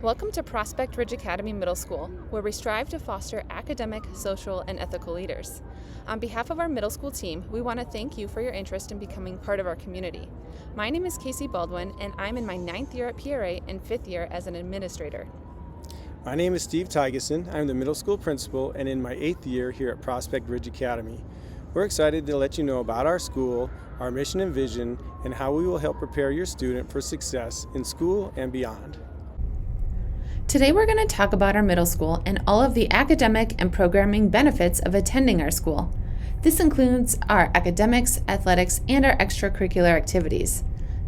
Welcome to Prospect Ridge Academy Middle School, where we strive to foster academic, social, and ethical leaders. On behalf of our middle school team, we want to thank you for your interest in becoming part of our community. My name is Casey Baldwin, and I'm in my 9th year at PRA and 5th year as an administrator. My name is Steve Tygeson. I'm the middle school principal and in my 8th year here at Prospect Ridge Academy. We're excited to let you know about our school, our mission and vision, and how we will help prepare your student for success in school and beyond. Today we're going to talk about our middle school and all of the academic and programming benefits of attending our school. This includes our academics, athletics, and our extracurricular activities.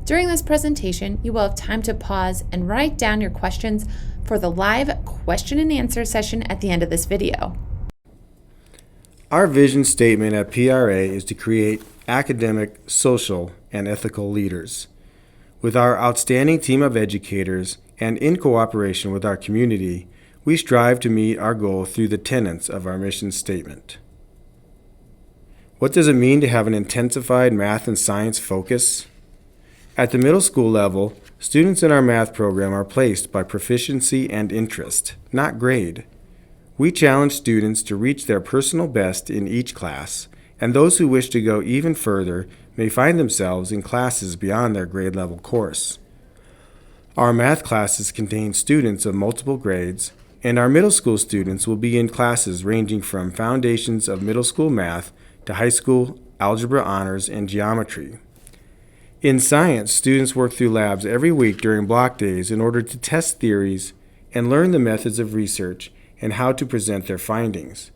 During this presentation, you will have time to pause and write down your questions for the live question and answer session at the end of this video. Our vision statement at PRA is to create academic, social, and ethical leaders. With our outstanding team of educators and in cooperation with our community, we strive to meet our goal through the tenets of our mission statement. What does it mean to have an intensified math and science focus? At the middle school level, students in our math program are placed by proficiency and interest, not grade. We challenge students to reach their personal best in each class, and those who wish to go even further may find themselves in classes beyond their grade level course. Our math classes contain students of multiple grades, and our middle school students will be in classes ranging from foundations of middle school math to high school algebra honors and geometry. In science, students work through labs every week during block days in order to test theories and learn the methods of research and how to present their findings.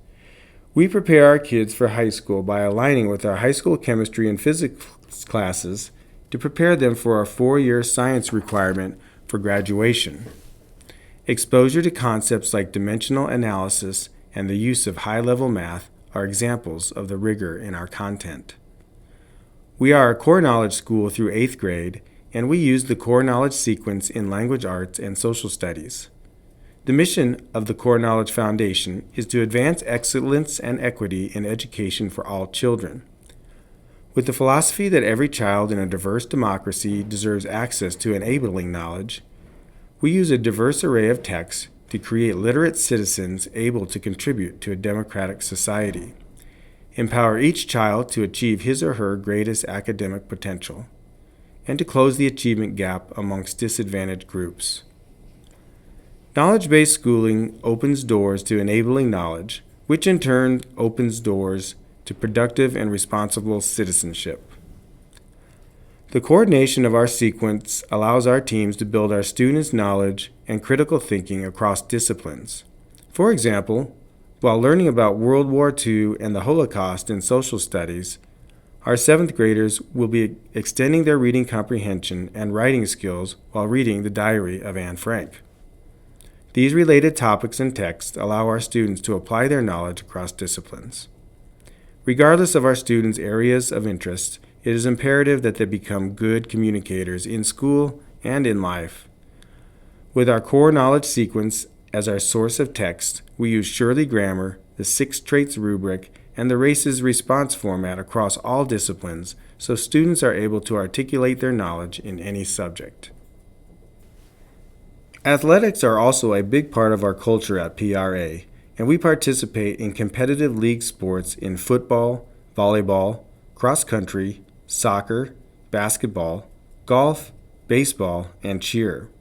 We prepare our kids for high school by aligning with our high school chemistry and physics classes to prepare them for our 4-year science requirement for graduation. Exposure to concepts like dimensional analysis and the use of high-level math are examples of the rigor in our content. We are a core knowledge school through 8th grade, and we use the core knowledge sequence in language arts and social studies. The mission of the Core Knowledge Foundation is to advance excellence and equity in education for all children. With the philosophy that every child in a diverse democracy deserves access to enabling knowledge, we use a diverse array of texts to create literate citizens able to contribute to a democratic society, empower each child to achieve his or her greatest academic potential, and to close the achievement gap amongst disadvantaged groups. Knowledge-based schooling opens doors to enabling knowledge, which in turn opens doors to productive and responsible citizenship. The coordination of our sequence allows our teams to build our students' knowledge and critical thinking across disciplines. For example, while learning about World War II and the Holocaust in social studies, our 7th graders will be extending their reading comprehension and writing skills while reading the Diary of Anne Frank. These related topics and texts allow our students to apply their knowledge across disciplines. Regardless of our students' areas of interest, it is imperative that they become good communicators in school and in life. With our core knowledge sequence as our source of text, we use Shirley Grammar, the 6 Traits rubric, and the RACES response format across all disciplines so students are able to articulate their knowledge in any subject. Athletics are also a big part of our culture at PRA, and we participate in competitive league sports in football, volleyball, cross country, soccer, basketball, golf, baseball, and cheer.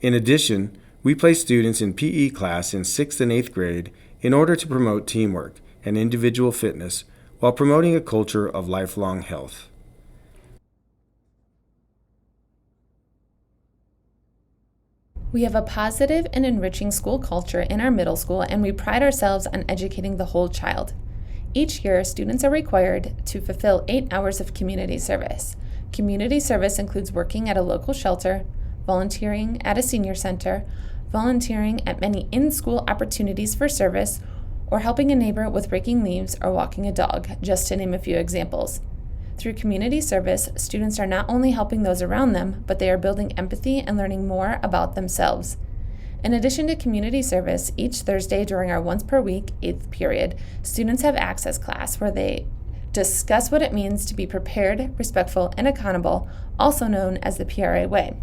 In addition, we place students in PE class in 6th and 8th grade in order to promote teamwork and individual fitness while promoting a culture of lifelong health. We have a positive and enriching school culture in our middle school, and we pride ourselves on educating the whole child. Each year, students are required to fulfill 8 hours of community service. Community service includes working at a local shelter, volunteering at a senior center, volunteering at many in-school opportunities for service, or helping a neighbor with raking leaves or walking a dog, just to name a few examples. Through community service, students are not only helping those around them, but they are building empathy and learning more about themselves. In addition to community service, each Thursday during our once per week 8th period, students have access class where they discuss what it means to be prepared, respectful, and accountable, also known as the PRA way.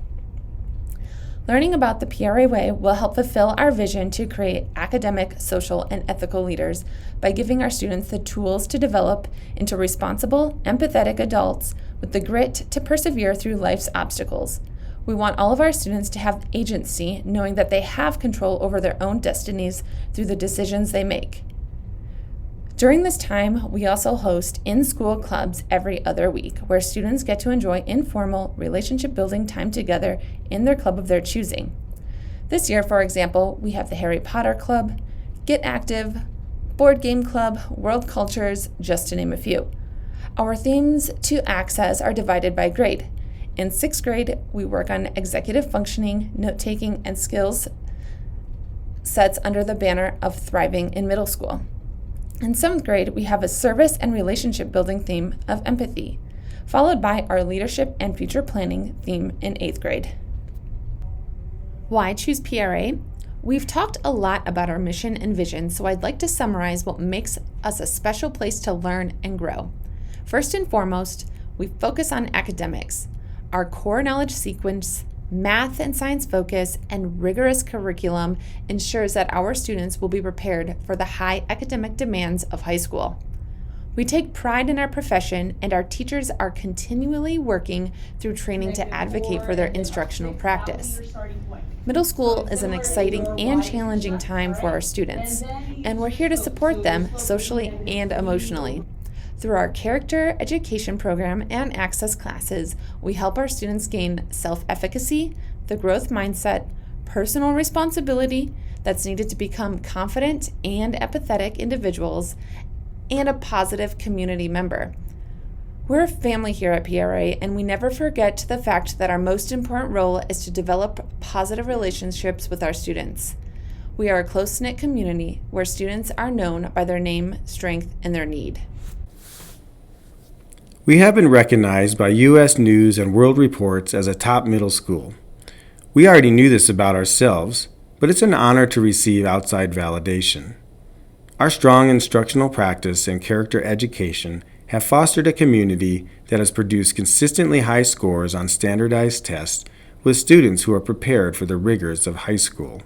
Learning about the PRA way will help fulfill our vision to create academic, social, and ethical leaders by giving our students the tools to develop into responsible, empathetic adults with the grit to persevere through life's obstacles. We want all of our students to have agency, knowing that they have control over their own destinies through the decisions they make. During this time, we also host in-school clubs every other week, where students get to enjoy informal, relationship-building time together in their club of their choosing. This year, for example, we have the Harry Potter Club, Get Active, Board Game Club, World Cultures, just to name a few. Our themes to access are divided by grade. In 6th grade, we work on executive functioning, note-taking, and skills sets under the banner of Thriving in Middle School. In 7th grade, we have a service and relationship building theme of empathy, followed by our leadership and future planning theme in 8th grade. Why choose PRA? We've talked a lot about our mission and vision, so I'd like to summarize what makes us a special place to learn and grow. First and foremost, we focus on academics. Our core knowledge sequence, math and science focus, and rigorous curriculum ensures that our students will be prepared for the high academic demands of high school. We take pride in our profession, and our teachers are continually working through training to advocate for their instructional practice. Middle school is an exciting and challenging time for our students, and we're here to support them socially and emotionally. Through our character education program and access classes, we help our students gain self-efficacy, the growth mindset, personal responsibility that's needed to become confident and empathetic individuals, and a positive community member. We're a family here at PRA, and we never forget the fact that our most important role is to develop positive relationships with our students. We are a close-knit community where students are known by their name, strength, and their need. We have been recognized by U.S. News and World Reports as a top middle school. We already knew this about ourselves, but it's an honor to receive outside validation. Our strong instructional practice and character education have fostered a community that has produced consistently high scores on standardized tests with students who are prepared for the rigors of high school.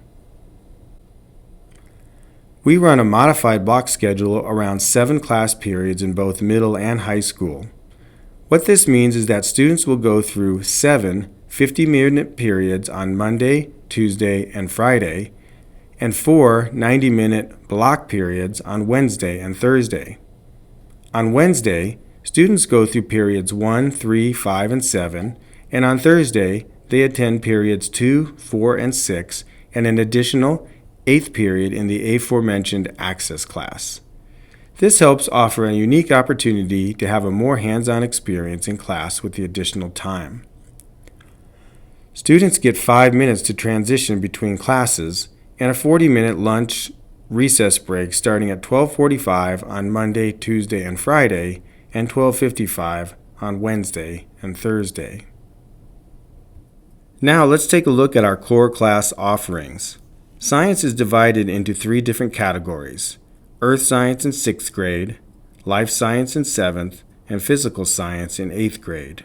We run a modified block schedule around 7 class periods in both middle and high school. What this means is that students will go through 7 50-minute periods on Monday, Tuesday, and Friday, and 4 90-minute block periods on Wednesday and Thursday. On Wednesday, students go through periods 1, 3, 5, and 7, and on Thursday, they attend periods 2, 4, and 6, and an additional 8th period in the aforementioned access class. This helps offer a unique opportunity to have a more hands-on experience in class with the additional time. Students get 5 minutes to transition between classes and a 40-minute lunch recess break starting at 12:45 on Monday, Tuesday, and Friday, and 12:55 on Wednesday and Thursday. Now let's take a look at our core class offerings. Science is divided into 3 different categories: Earth Science in 6th grade, Life Science in 7th, and Physical Science in 8th grade.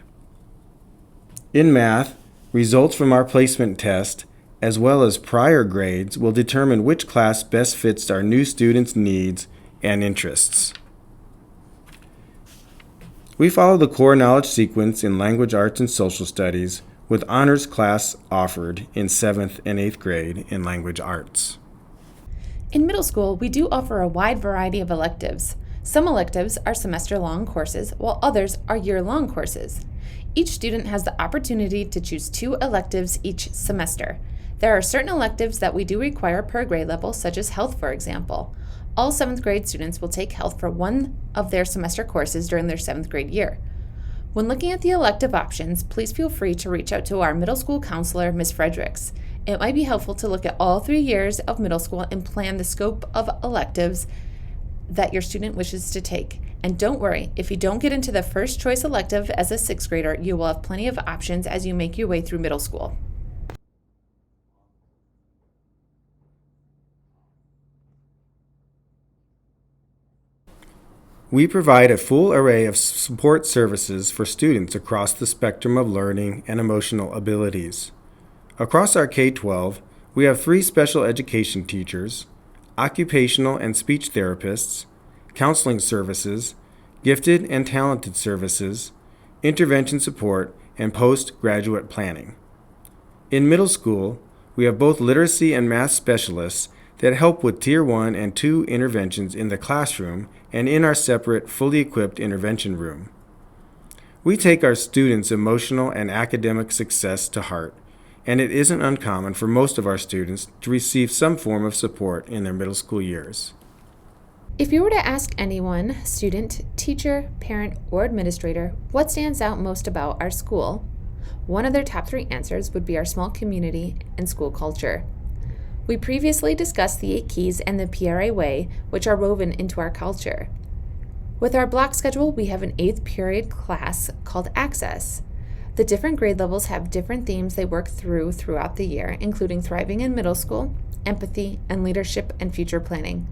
In math, results from our placement test, as well as prior grades, will determine which class best fits our new students' needs and interests. We follow the core knowledge sequence in language arts and social studies, with honors class offered in 7th and 8th grade in language arts. In middle school, we do offer a wide variety of electives. Some electives are semester-long courses, while others are year-long courses. Each student has the opportunity to choose 2 electives each semester. There are certain electives that we do require per grade level, such as health, for example. All 7th grade students will take health for one of their semester courses during their 7th grade year. When looking at the elective options, please feel free to reach out to our middle school counselor, Ms. Fredericks. It might be helpful to look at all 3 years of middle school and plan the scope of electives that your student wishes to take. And don't worry, if you don't get into the first choice elective as a 6th grader, you will have plenty of options as you make your way through middle school. We provide a full array of support services for students across the spectrum of learning and emotional abilities. Across our K-12, we have 3 special education teachers, occupational and speech therapists, counseling services, gifted and talented services, intervention support, and postgraduate planning. In middle school, we have both literacy and math specialists that help with Tier 1 and 2 interventions in the classroom and in our separate, fully equipped intervention room. We take our students' emotional and academic success to heart, and it isn't uncommon for most of our students to receive some form of support in their middle school years. If you were to ask anyone, student, teacher, parent, or administrator, what stands out most about our school, one of their top 3 answers would be our small community and school culture. We previously discussed the 8 keys and the PRA way, which are woven into our culture. With our block schedule, we have an 8th period class called Access. The different grade levels have different themes they work throughout the year, including thriving in middle school, empathy, and leadership and future planning.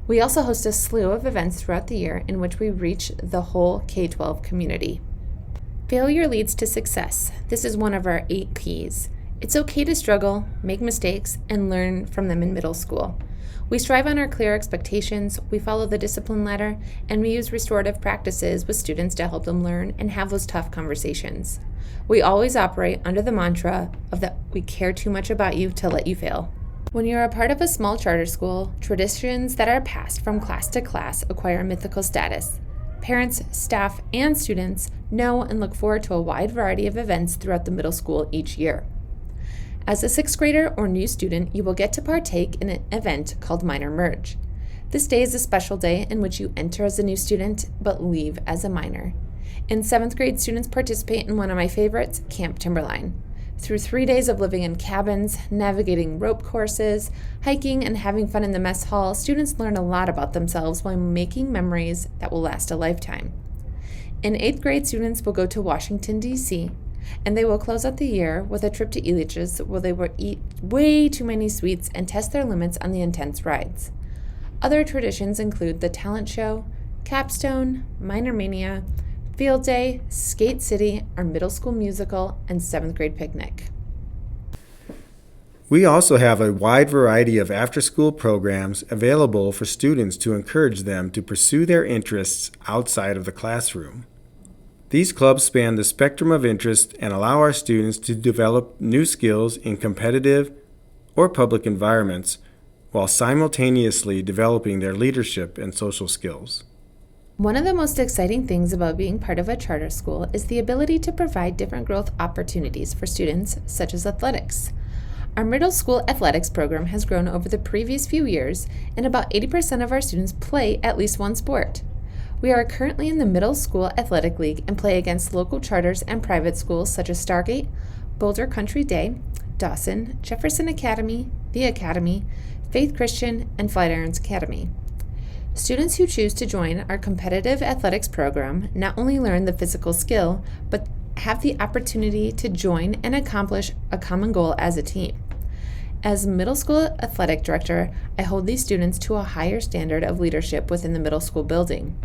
We also host a slew of events throughout the year in which we reach the whole K-12 community. Failure leads to success. This is one of our 8 keys. It's okay to struggle, make mistakes, and learn from them in middle school. We strive on our clear expectations, we follow the discipline ladder, and we use restorative practices with students to help them learn and have those tough conversations. We always operate under the mantra of that we care too much about you to let you fail. When you're a part of a small charter school, traditions that are passed from class to class acquire mythical status. Parents, staff, and students know and look forward to a wide variety of events throughout the middle school each year. As a 6th grader or new student, you will get to partake in an event called Minor Merge. This day is a special day in which you enter as a new student but leave as a minor. In 7th grade, students participate in one of my favorites, Camp Timberline. Through 3 days of living in cabins, navigating rope courses, hiking, and having fun in the mess hall, students learn a lot about themselves while making memories that will last a lifetime. In 8th grade, students will go to Washington, D.C., and they will close out the year with a trip to Elitch's where they will eat way too many sweets and test their limits on the intense rides. Other traditions include the talent show, capstone, minor mania, field day, skate city, our middle school musical, and 7th grade picnic. We also have a wide variety of after-school programs available for students to encourage them to pursue their interests outside of the classroom. These clubs span the spectrum of interest and allow our students to develop new skills in competitive or public environments while simultaneously developing their leadership and social skills. One of the most exciting things about being part of a charter school is the ability to provide different growth opportunities for students, such as athletics. Our middle school athletics program has grown over the previous few years, and about 80% of our students play at least one sport. We are currently in the Middle School Athletic League and play against local charters and private schools such as Stargate, Boulder Country Day, Dawson, Jefferson Academy, The Academy, Faith Christian, and Flatirons Academy. Students who choose to join our competitive athletics program not only learn the physical skill, but have the opportunity to join and accomplish a common goal as a team. As middle school athletic director, I hold these students to a higher standard of leadership within the middle school building.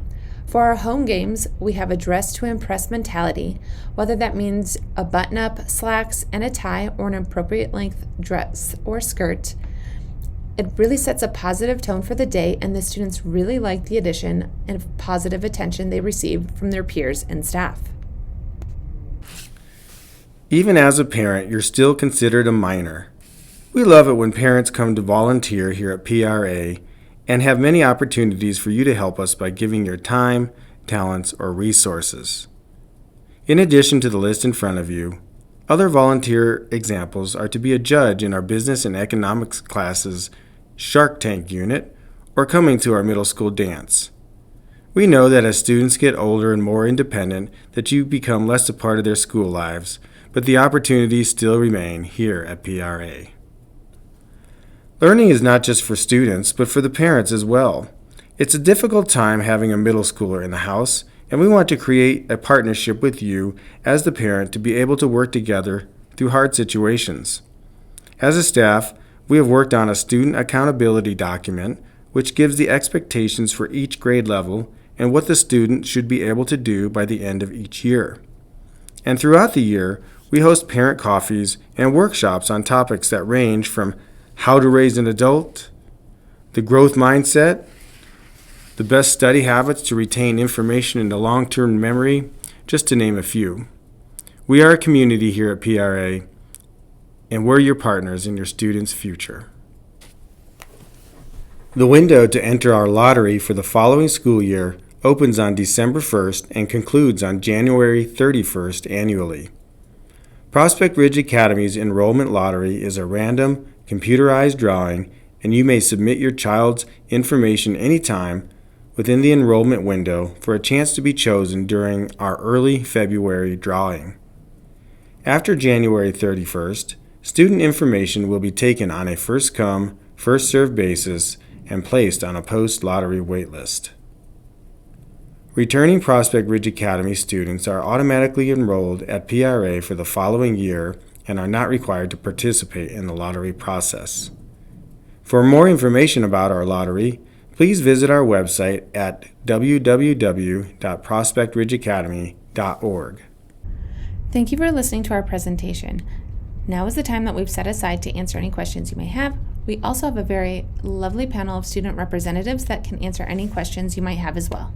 For our home games, we have a dress to impress mentality, whether that means a button-up, slacks, and a tie, or an appropriate length dress or skirt. It really sets a positive tone for the day, and the students really like the addition and positive attention they receive from their peers and staff. Even as a parent, you're still considered a minor. We love it when parents come to volunteer here at PRA and have many opportunities for you to help us by giving your time, talents, or resources. In addition to the list in front of you, other volunteer examples are to be a judge in our business and economics classes Shark Tank unit or coming to our middle school dance. We know that as students get older and more independent that you become less a part of their school lives, but the opportunities still remain here at PRA. Learning is not just for students, but for the parents as well. It's a difficult time having a middle schooler in the house, and we want to create a partnership with you as the parent to be able to work together through hard situations. As a staff, we have worked on a student accountability document which gives the expectations for each grade level and what the student should be able to do by the end of each year. And throughout the year, We host parent coffees and workshops on topics that range from how to raise an adult, the growth mindset, the best study habits to retain information into long-term memory, just to name a few. We are a community here at PRA, and we're your partners in your students' future. The window to enter our lottery for the following school year opens on December 1st and concludes on January 31st annually. Prospect Ridge Academy's enrollment lottery is a random, computerized drawing, and you may submit your child's information anytime within the enrollment window for a chance to be chosen during our early February drawing. After January 31st, student information will be taken on a first-come, first-served basis and placed on a post-lottery waitlist. Returning Prospect Ridge Academy students are automatically enrolled at PRA for the following year and are not required to participate in the lottery process. For more information about our lottery, please visit our website at www.prospectridgeacademy.org. Thank you for listening to our presentation. Now is the time that we've set aside to answer any questions you may have. We also have a very lovely panel of student representatives that can answer any questions you might have as well.